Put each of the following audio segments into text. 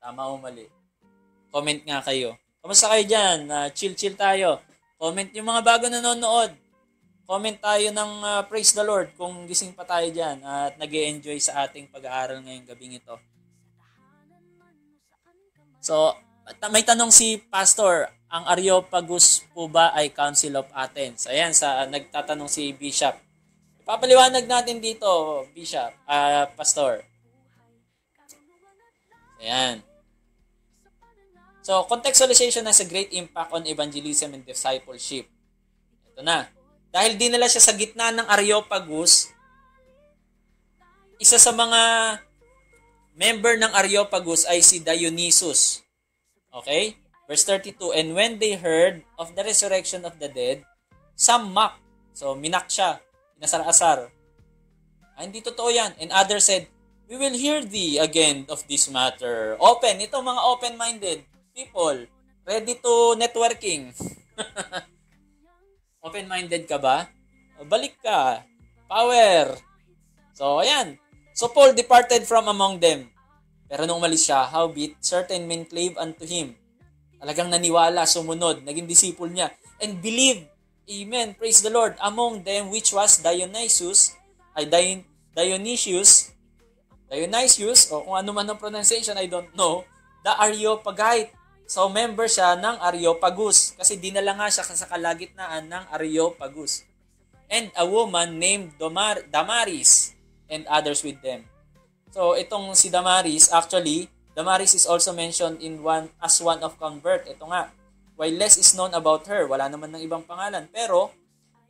Tama o mali? Comment nga kayo. Kamusta kayo dyan? Chill-chill tayo. Comment yung mga bago nanonood. Comment tayo ng praise the Lord kung gising pa tayo dyan at nag-e-enjoy sa ating pag-aaral ngayong gabing ito. So, may tanong si Pastor, ang Areopagus po ba ay Council of Athens? Ayan, nagtatanong si Bishop. Ipapaliwanag natin dito, Bishop, Pastor. Ayan. So, contextualization has a great impact on evangelism and discipleship. Ito na. Dahil dinala siya sa gitna ng Areopagus, isa sa mga member ng Areopagus ay si Dionysus. Okay? Verse 32, and when they heard of the resurrection of the dead, some mocked. So, minak siya. Inasar-asar. Hindi totoo yan. And others said, we will hear thee again of this matter. Open. Ito mga open-minded people. Ready to networking. Open-minded ka ba? Balik ka. Power. So, ayan. So, Paul departed from among them. Pero nung umalis siya, howbeit, certain men clave unto him. Talagang naniwala, sumunod, naging disciple niya. And believed. Amen. Praise the Lord. Among them, which was Dionysius, o kung ano man ang pronunciation, I don't know, the Areopagite. So, member siya ng Areopagus. Kasi dinala nga siya sa kalagitnaan ng Areopagus. And a woman named Damaris and others with them. So, itong si Damaris, actually, Damaris is also mentioned as one of convert. Ito nga, while less is known about her, wala naman ng ibang pangalan. Pero,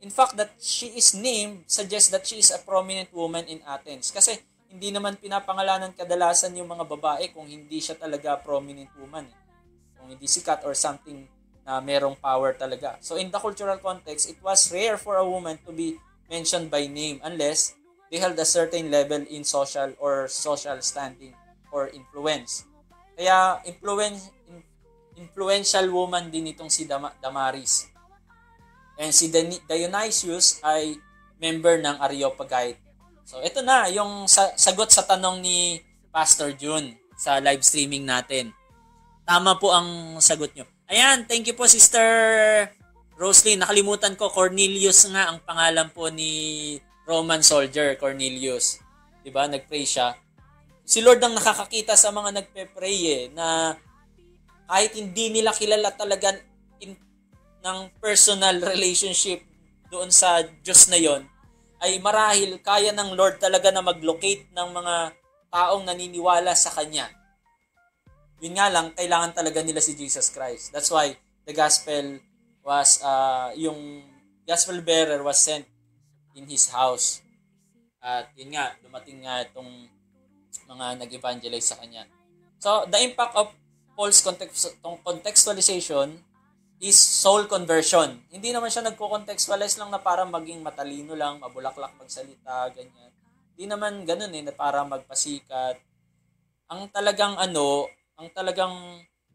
in fact, that she is named suggests that she is a prominent woman in Athens. Kasi, hindi naman pinapangalanan kadalasan yung mga babae kung hindi siya talaga prominent woman. Kung hindi sikat or something na merong power talaga. So, in the cultural context, it was rare for a woman to be mentioned by name unless they held a certain level in social standing or influence. Kaya, influential woman din itong si Damaris. And si Dionysius ay member ng Areopagite. So, ito na yung sagot sa tanong ni Pastor June sa live streaming natin. Tama po ang sagot nyo. Ayan, thank you po Sister Roslyn. Nakalimutan ko, Cornelius nga ang pangalan po ni Roman soldier, Cornelius. Diba? Nagpray siya. Si Lord ang nakakakita sa mga nagpe-pray na kahit hindi nila kilala talaga ng personal relationship doon sa Diyos na yon, ay marahil kaya ng Lord talaga na mag-locate ng mga taong naniniwala sa Kanya. Yun nga lang, kailangan talaga nila si Jesus Christ. That's why the gospel was, yung gospel bearer was sent in His house. At yun nga, dumating nga itong mga nag-evangelize sa Kanya. So, the impact of Paul's contextualization is soul conversion. Hindi naman siya nagko-contextualize lang na para maging matalino lang, mabulaklak magsalita, ganyan. Hindi naman ganun na para magpasikat. Ang talagang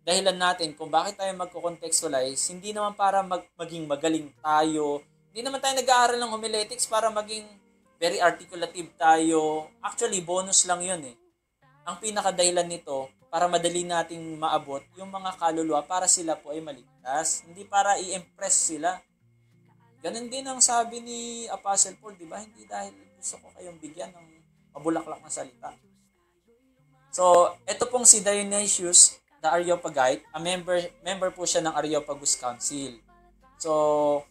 dahilan natin kung bakit tayo magko-contextualize, hindi naman para maging magaling tayo. Hindi naman tayo nag-aaral ng homiletics para maging very articulative tayo. Actually, bonus lang yun eh. Ang pinakadahilan nito, para madali nating maabot yung mga kaluluwa para sila po ay maligtas. Hindi para i-impress sila. Ganun din ang sabi ni Apostle Paul, di ba? Hindi dahil gusto ko kayong bigyan ng mabulaklak na salita. So, ito pong si Dionysius, the Areopagite, a member po siya ng Areopagus Council. So,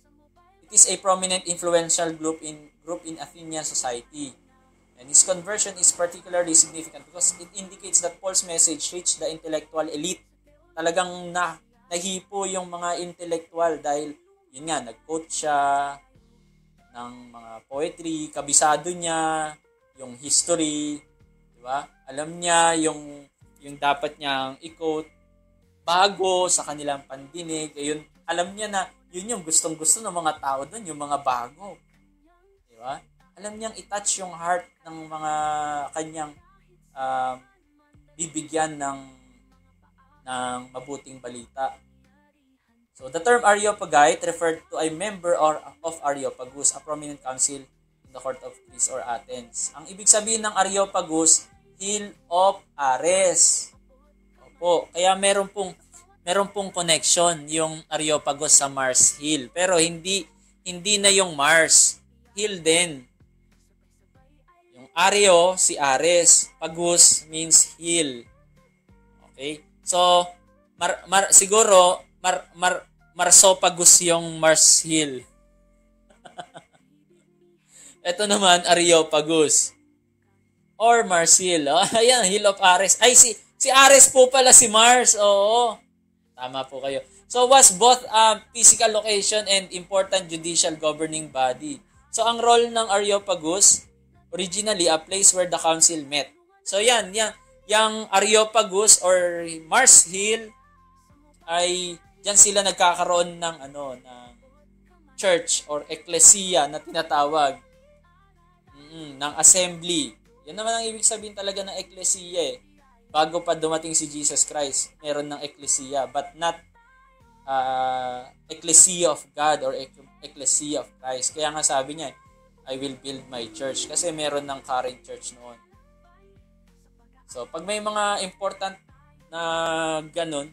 it is a prominent influential group in Athenian society. And his conversion is particularly significant because it indicates that Paul's message reached the intellectual elite. Talagang nahipo yung mga intellectual dahil yun nga, nag-quote siya ng mga poetry, kabisado niya, yung history, di ba? Alam niya yung dapat niyang i-quote bago sa kanilang pandinig. Ayun, alam niya na yun yung gustong-gusto ng mga tao doon, yung mga bago. Di ba? Alam niyang i-touch yung heart ng mga kanyang bibigyan ng mabuting balita. So, the term Areopagite referred to a member of Areopagus, a prominent council in the court of Greece or Athens. Ang ibig sabihin ng Areopagus, Hill of Ares. po. Kaya meron pong connection yung Areopagus sa Mars Hill. Pero hindi na yung Mars. Hill din. Yung Areo, si Ares. Pagus means hill. Okay? So, siguro, Marsopagus yung Mars Hill. Ito naman, Areopagus. Or Mars Hill. Oh, ayan, Hill of Ares. Ay, si Ares po pala si Mars. Oo. Tama po kayo. So, was both a physical location and important judicial governing body. So, ang role ng Areopagus, originally, a place where the council met. So, yung Areopagus or Mars Hill ay diyan sila nagkakaroon ng ng church or ecclesia na tinatawag ng assembly. Yan naman ang ibig sabihin talaga ng ecclesia eh. Bago pa dumating si Jesus Christ, meron ng ecclesia but not ecclesia of God or ecclesia of Christ. Kaya nga sabi niya, I will build my church kasi meron ng current church noon. So, pag may mga important na ganun,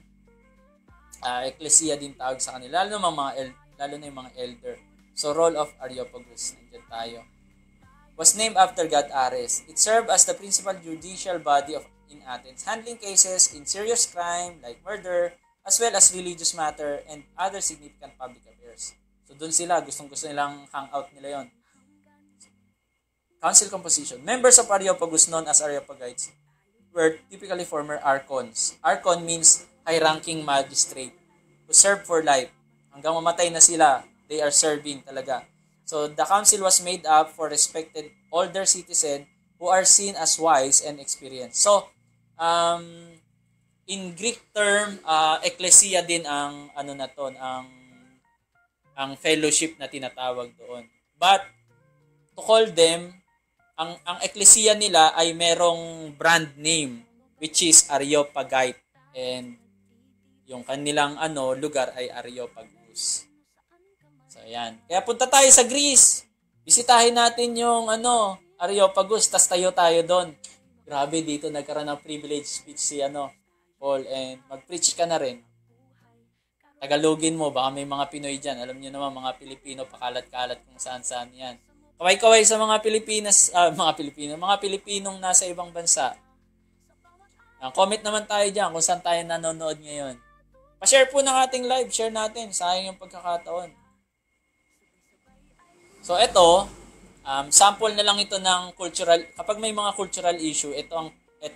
ecclesia din tawag sa kanila, lalo na yung mga elder. So, role of Areopagus, nandiyan tayo. Was named after God Ares. It served as the principal judicial body in Athens, handling cases in serious crime like murder, as well as religious matter and other significant public affairs. So, doon sila, gustong-gusto nilang hangout nila yon. Council composition. Members of Areopagus known as Areopagites were typically former archons. Archon means high-ranking magistrate who serve for life. Hanggang mamatay na sila, they are serving talaga. So, the council was made up for respected older citizens who are seen as wise and experienced. So, in Greek term, ecclesia din ang ang fellowship na tinatawag doon. But, to call them, ang ecclesia nila ay merong brand name which is Areopagite and yung kanilang lugar ay Areopagus. So ayan. Kaya punta tayo sa Greece. Bisitahin natin yung Areopagus, tas tayo doon. Grabe dito nagkaroon ng privilege speech si Paul and mag-preach ka na rin. Tagalogin mo, baka may mga Pinoy dyan. Alam niyo naman mga Pilipino pakalat-kalat kung saan-saan yan. Kaway-kaway sa mga mga Pilipinong nasa ibang bansa. Comment naman tayo dyan kung saan tayo nanonood ngayon. Pa-share po ng ating live, share natin, sayang yung pagkakataon. So ito, sample na lang ito ng cultural, kapag may mga cultural issue, ito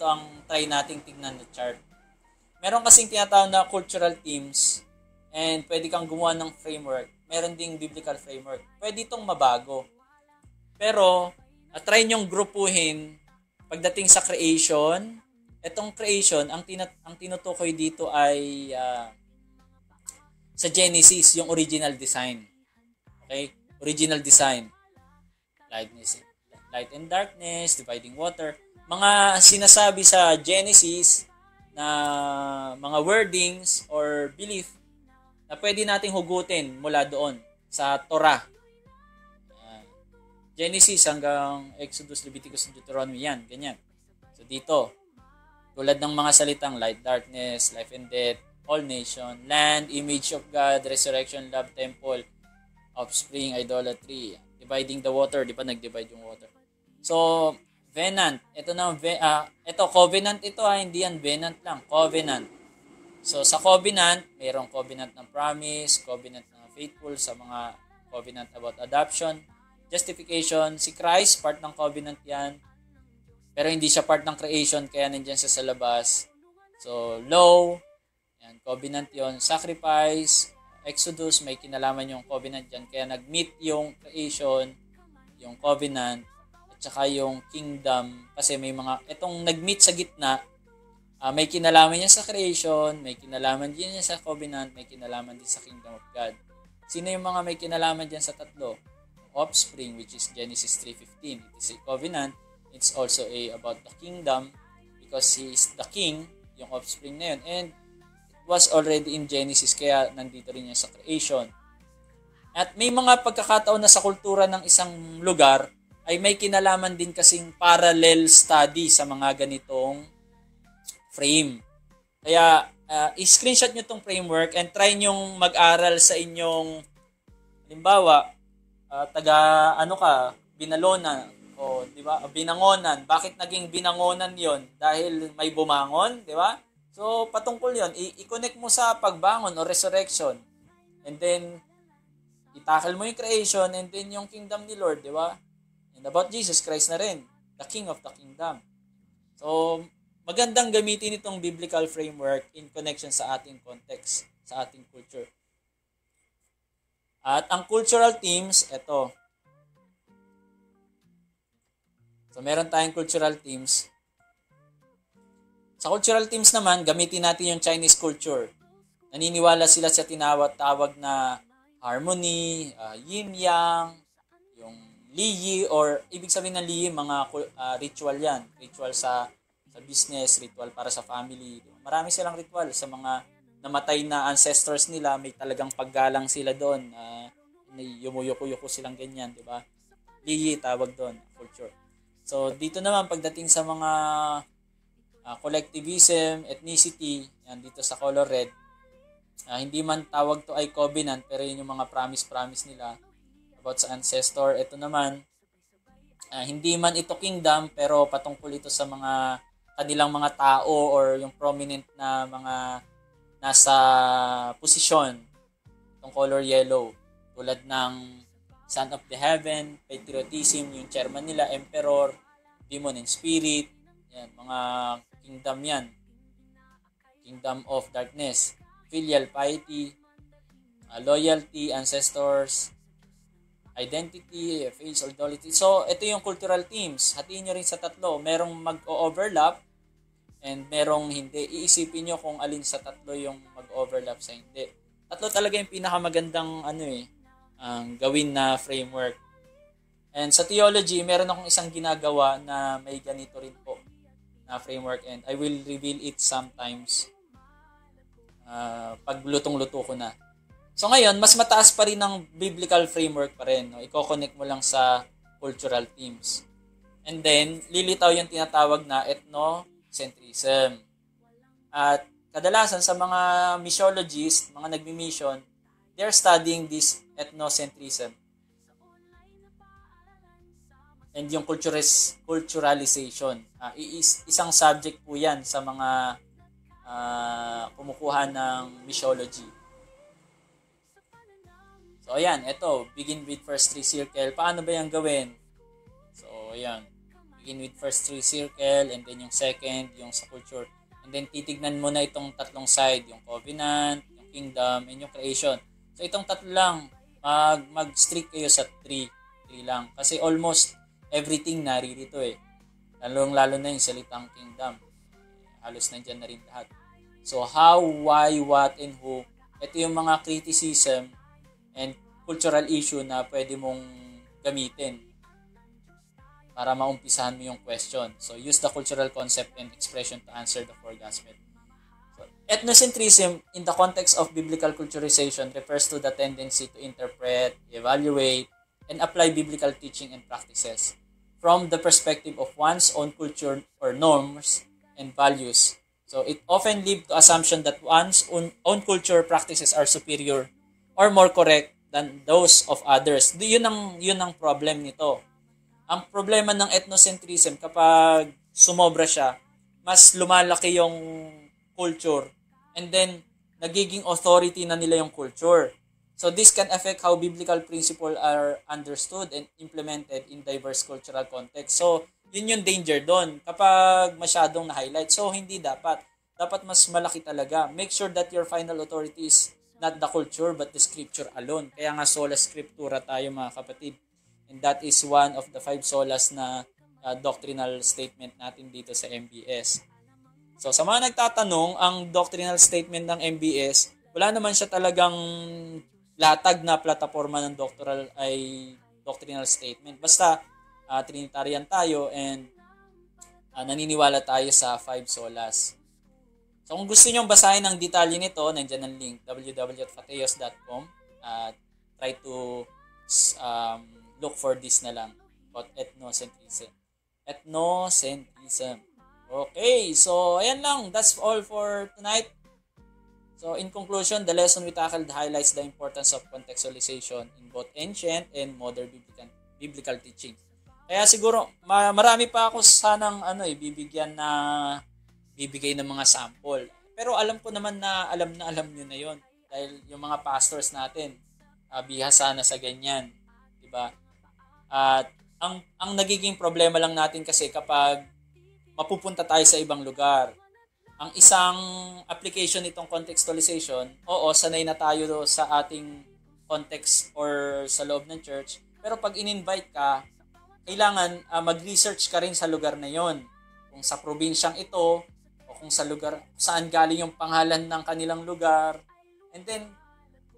ang try nating tignan na chart. Meron kasing tinatawag na cultural themes and pwede kang gumawa ng framework. Meron ding biblical framework. Pwede itong mabago. Pero, try nyong grupuhin pagdating sa creation. Itong creation, ang tinutukoy dito ay sa Genesis, yung original design. Okay? Original design. Light and darkness, dividing water. Mga sinasabi sa Genesis na mga wordings or belief na pwede nating hugutin mula doon sa Torah. Genesis hanggang Exodus, Leviticus, Deuteronomy, yan, ganyan. So dito, tulad ng mga salitang light, darkness, life and death, all nation, land, image of God, resurrection, love, temple, offspring, idolatry, dividing the water, di ba nag-divide yung water. So, venant, ito covenant ito hindi yan venant lang, covenant. So, sa covenant, mayroong covenant ng promise, covenant ng faithful sa mga covenant about adoption, justification, si Christ, part ng covenant yan. Pero hindi siya part ng creation, kaya nandiyan siya sa labas. So, law, yan, covenant yon. Sacrifice, Exodus, may kinalaman yung covenant yan. Kaya nag-meet yung creation, yung covenant, at saka yung kingdom. Kasi may itong nag-meet sa gitna, may kinalaman niya sa creation, may kinalaman din niya sa covenant, may kinalaman din sa kingdom of God. Sino yung mga may kinalaman dyan sa tatlo? Offspring, which is Genesis 3:15. It is a covenant. It's also about the kingdom because he is the king, yung offspring na yun. And it was already in Genesis, kaya nandito rin yan sa creation. At may mga pagkakataon na sa kultura ng isang lugar ay may kinalaman din kasing parallel study sa mga ganitong frame. Kaya i-screenshot nyo tong framework and try nyong mag-aral sa inyong, halimbawa, taga ano ka, Binalona o di ba, Binangonan. Bakit naging Binangonan 'yon? Dahil may bumangon, di ba? So patungkol 'yon, i-connect mo sa pagbangon o resurrection. And then itakal mo yung creation and then yung kingdom ni Lord, di ba? And about Jesus Christ na rin, the King of the Kingdom. So magandang gamitin itong biblical framework in connection sa ating context, sa ating culture. At ang cultural themes, ito. So, meron tayong cultural themes. Sa cultural themes naman, gamitin natin yung Chinese culture. Naniniwala sila sa tinawag na harmony, yin-yang, yung liyi, or ibig sabihin ng liyi, mga ritual yan. Ritual sa business, ritual para sa family. Marami silang ritual sa mga namatay na ancestors nila, may talagang paggalang sila doon. Yumuyuko-yuko silang ganyan, di ba? Liyi tawag doon, culture. So, dito naman pagdating sa mga collectivism, ethnicity, yan dito sa color red, hindi man tawag to ay covenant, pero yun yung mga promise nila about sa ancestor. Ito naman, hindi man ito kingdom, pero patungkol ito sa mga kanilang mga tao or yung prominent na mga nasa posisyon, itong color yellow, tulad ng Son of the Heaven, patriotism, yung chairman nila, emperor, demon and spirit, yan, mga kingdom yan. Kingdom of darkness, filial piety, loyalty, ancestors, identity, faith, idolatry. So, ito yung cultural themes. Hatiin nyo rin sa tatlo. Merong mag-overlap and merong hindi. Iisipin nyo kung alin sa tatlo yung mag-overlap sa hindi. Tatlo talaga yung pinakamagandang gawin na framework. And sa theology, meron akong isang ginagawa na may ganito rin po na framework, and I will reveal it sometimes pag lutong-luto ko na. So ngayon, mas mataas pa rin ng biblical framework pa rin. No? I-connect mo lang sa cultural themes. And then, lilitaw yung tinatawag na ethnocentrism. At kadalasan sa mga missiologists, mga nagmi-mission, they're studying this ethnocentrism. And yung culturalization. Isang subject po yan sa mga kumukuha ng missiology. So, ayan, ito, begin with first three circle. Paano ba yung gawin? So, ayan, begin with first three circle, and then yung second, yung sa culture. And then, titignan mo na itong tatlong side, yung covenant, yung kingdom, and yung creation. So, itong tatlo lang, mag-strict kayo sa 3 lang. Kasi almost everything naririto eh. Lalo na yung salitang kingdom. Halos nandyan na rin lahat. So, how, why, what, and who. Ito yung mga criticism and cultural issue na pwede mong gamitin para maumpisahan mo yung question. So, use the cultural concept and expression to answer the four gospel. So, ethnocentrism in the context of biblical culturization refers to the tendency to interpret, evaluate, and apply biblical teaching and practices from the perspective of one's own culture or norms and values. So, it often leads to assumption that one's own culture practices are superior or more correct than those of others. Yun ang problem nito. Ang problema ng ethnocentrism, kapag sumobra siya, mas lumalaki yung culture, and then nagiging authority na nila yung culture. So this can affect how biblical principles are understood and implemented in diverse cultural context. So yun yung danger doon kapag masyadong na-highlight. So hindi dapat. Dapat mas malaki talaga. Make sure that your final authority is not the culture but the scripture alone. Kaya nga sola scriptura tayo mga kapatid. And that is one of the 5 solas na doctrinal statement natin dito sa MBS. So sa mga nagtatanong, ang doctrinal statement ng MBS, wala naman siya talagang latag na plataforma ng doctrinal statement. Basta Trinitarian tayo and naniniwala tayo sa 5 solas. So kung gusto nyo basahin ang detalye nito, nandiyan ang link, www.fateos.com. Try to look for this na lang about ethnocentrism. Ethnocentrism. Okay, so ayan lang. That's all for tonight. So in conclusion, the lesson we tackled highlights the importance of contextualization in both ancient and modern biblical teaching. Kaya siguro marami pa ako sanang bibigay ng mga sample. Pero alam ko naman na alam niyo na 'yon dahil yung mga pastors natin bihasa na sa ganyan, 'di ba? At ang nagiging problema lang natin kasi kapag mapupunta tayo sa ibang lugar. Ang isang application nitong contextualization, oo, sanay na tayo sa ating context or sa loob ng church. Pero pag in-invite ka, kailangan mag-research ka rin sa lugar na yon. Kung sa probinsyang ito, o kung sa lugar, saan galing yung pangalan ng kanilang lugar. And then,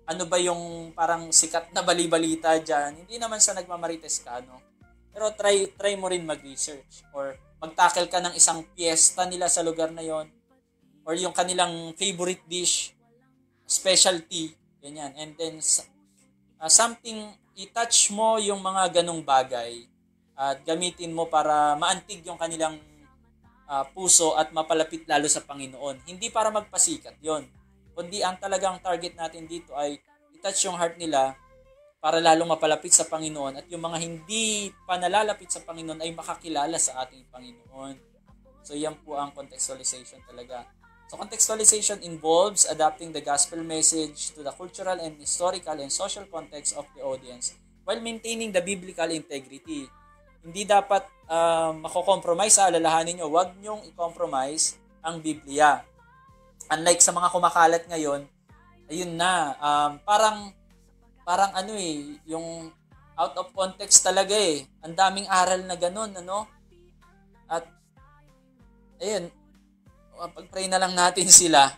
ano ba yung parang sikat na bali-balita dyan? Hindi naman sa nagmamarites ka, no? Pero try mo rin mag-research or mag-tackle ka ng isang piyesta nila sa lugar na yon or yung kanilang favorite dish, specialty, ganyan. And then, something, i-touch mo yung mga ganong bagay at gamitin mo para maantig yung kanilang puso at mapalapit lalo sa Panginoon. Hindi para magpasikat yon, kundi ang talagang target natin dito ay i-touch yung heart nila para lalong mapalapit sa Panginoon at yung mga hindi pa nalalapit sa Panginoon ay makakilala sa ating Panginoon. So yan po ang contextualization talaga. So contextualization involves adapting the gospel message to the cultural and historical and social context of the audience while maintaining the biblical integrity. Hindi dapat mako-compromise, alalahanin nyo, huwag nyong i-compromise ang Biblia. Unlike sa mga kumakalat ngayon, ayun na, parang yung out of context talaga eh. Ang daming aral na ganun, ano? At ayun, pag-pray na lang natin sila.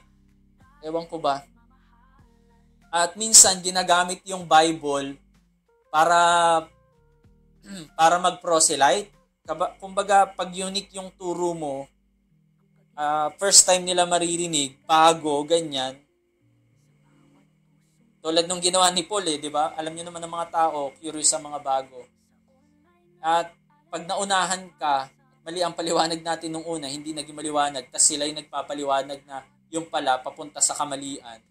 Ewan ko ba. At minsan ginagamit yung Bible para mag-proselyte. Kumbaga, pag unique yung turo mo, first time nila maririnig, bago, ganyan. Tulad nung ginawa ni Paul di ba? Alam niyo naman ng mga tao, curious sa mga bago. At pag naunahan ka, mali ang paliwanag natin nung una, hindi naging maliwanag, tapos sila yung nagpapaliwanag na yung pala papunta sa kamalian,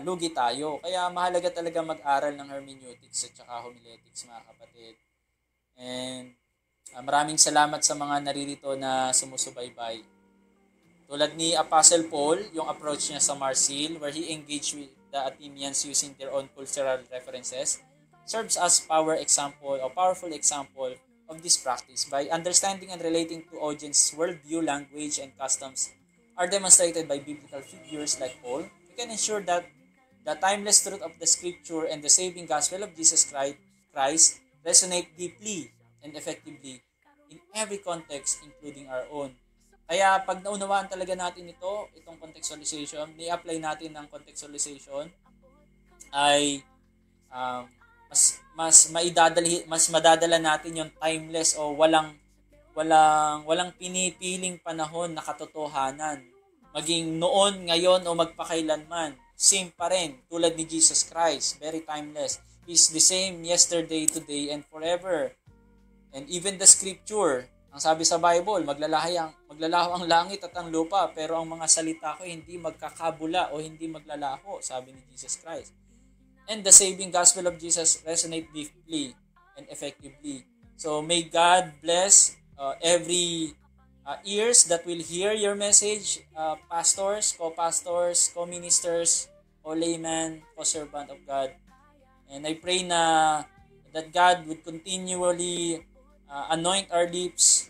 lugi tayo. Kaya mahalaga talaga mag-aral ng hermeneutics at saka homiletics, mga kapatid. And maraming salamat sa mga naririto na sumusubaybay. Tulad ni Apostle Paul, yung approach niya sa Marsil, where he engaged with the Athenians using their own cultural references, serves as powerful example of this practice. By understanding and relating to audience worldview, language, and customs are demonstrated by biblical figures like Paul, we can ensure that the timeless truth of the Scripture and the saving gospel of Jesus Christ resonate deeply and effectively in every context, including our own. Kaya pag naunawaan talaga natin itong contextualization, ni-apply natin ng contextualization, ay mas madadala natin yung timeless o walang pinipiling panahon na katotohanan. Maging noon, ngayon o magpakailanman, same pa rin tulad ni Jesus Christ, very timeless. He's the same yesterday, today, and forever. And even the scripture, ang sabi sa Bible, maglalaho ang langit at ang lupa, pero ang mga salita ko hindi magkakabula o hindi maglalaho, sabi ni Jesus Christ. And the saving gospel of Jesus resonate deeply and effectively. So may God bless every ears that will hear your message, pastors, co-pastors, co-ministers, co-layman, co-servant of God. And I pray that God would continually anoint our lips,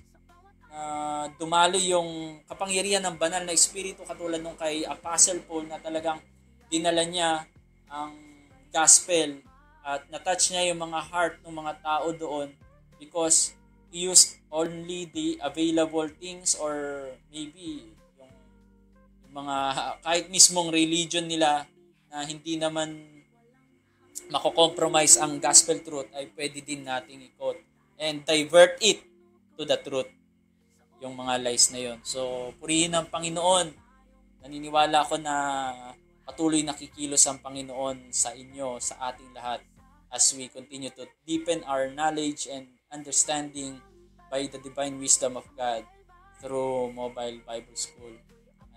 dumalo yung kapangyarihan ng banal na espiritu katulad nung kay Apostle Paul na talagang dinala niya ang gospel at na-touch niya yung mga heart ng mga tao doon because he used only the available things or maybe yung mga kahit mismong religion nila na hindi naman mako-compromise ang gospel truth ay pwede din nating i-quote and divert it to the truth, yung mga lies na yon. So, purihin ang Panginoon. Naniniwala ako na patuloy nakikilos ang Panginoon sa inyo, sa ating lahat as we continue to deepen our knowledge and understanding by the divine wisdom of God. through Mobile Bible School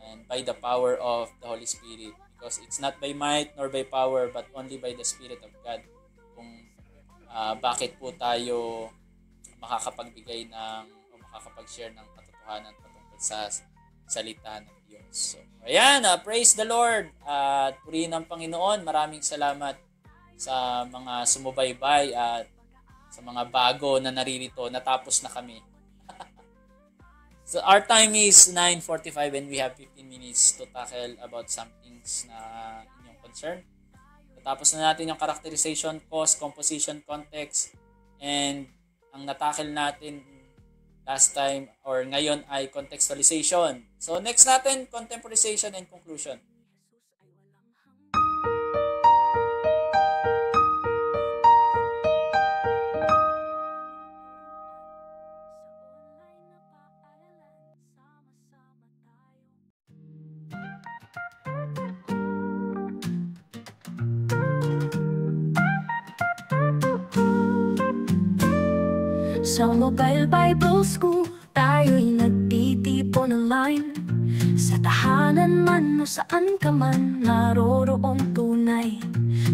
and by the power of the Holy Spirit, because it's not by might nor by power but only by the Spirit of God kung bakit po tayo makakapagbigay o makakapag-share ng katotohanan patungkol sa salita ng Diyos. So, ayan, praise the Lord at purihin ang Panginoon. Maraming salamat sa mga sumubaybay at sa mga bago na naririto. Natapos na kami. So our time is 9:45 and we have 15 minutes to tackle about some things na inyong concern. Natapos na natin yung characterization, cause, composition, context, and ang natackle natin last time or ngayon ay contextualization. So next natin, contemporization and conclusion. Sa Mobile Bible School, tayo'y nagtitipon online. Sa tahanan man o saan ka man, naroroong tunay.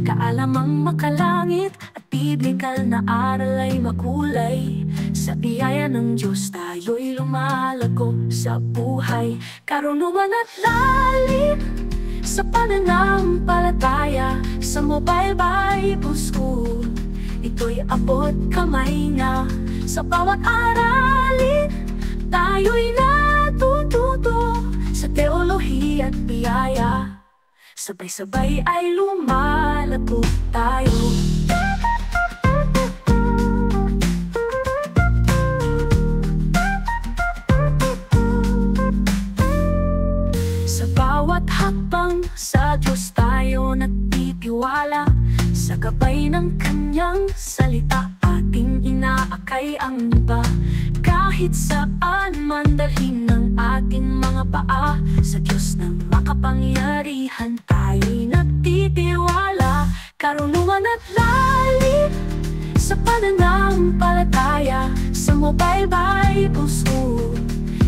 Kaalamang makalangit at biblikal na aral ay makulay. Sa biyaya ng Diyos, tayo'y lumalago sa buhay. Karunungan at lalim sa pananampalataya. Sa Mobile Bible School, ito'y abot kamay na. Sa bawat aralin, tayo'y natututo sa teolohiya at biyaya. Sabay-sabay ay lumalago tayo. Sa bawat hakbang, sa Diyos tayo nagtitiwala. Sa gabay ng Kanyang salita, ating inaakay ang iba. Kahit saan man dalhin ng ating mga paa, sa Diyos ng makapangyarihan tayo'y nagtitiwala. Karunungan at lalim sa pananampalataya. Sa Mobile Bible School,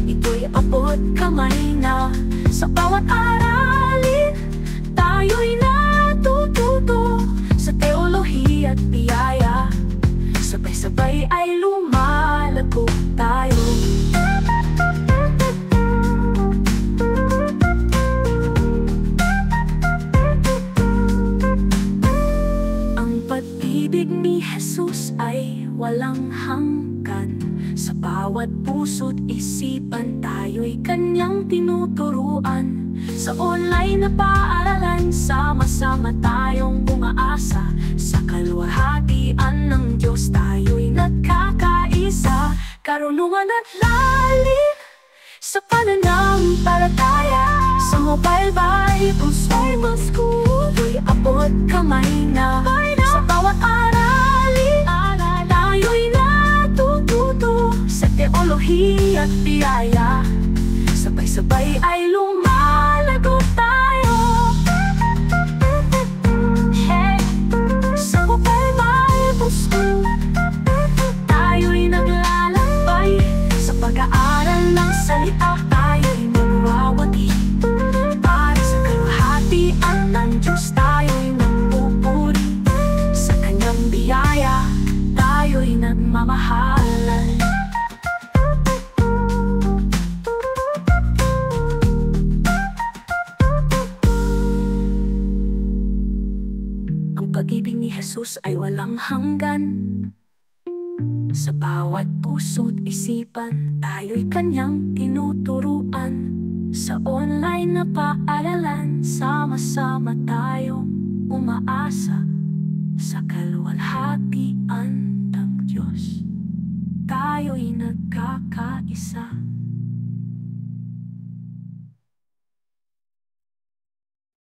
ito'y abot kamay na. Sa bawat aralin, tayo'y natututo sa teolohiya at biyaya. Sabay-sabay ay lumalago tayo. Ang pag-ibig ni Jesus ay walang hanggan. Sa bawat puso't isipan, tayo'y Kanyang tinuturuan. Sa online na paaralan, sama-sama tayong umaasa. Sa kaluwalhatian ng Diyos, tayo'y nagkakaisa. Karunungan at lalim sa pananampalataya. Sa Mobile Bible School, ito'y abot kamay na. Sa bawat aralin, tayo'y natututo sa teolohiya at biyaya. Sabay-sabay ay lumalago tayo. Hey, sa Mobile Bible School, tayo'y naglalakbay. Sa pag-aaral ng salita, tayo'y magwawagi. Para sa kaluwalhatian ng Diyos, tayo'y nagpupuri. Sa Kanyang biyaya, tayo'y nagmamahalan. Pag-ibig ni Jesus ay walang hanggan. Sa bawat puso't isipan, tayo'y Kanyang tinuturuan. Sa online na paaralan, sama-sama tayong umaasa. Sa kaluwalhatian ng Diyos, tayo'y nagkakaisa.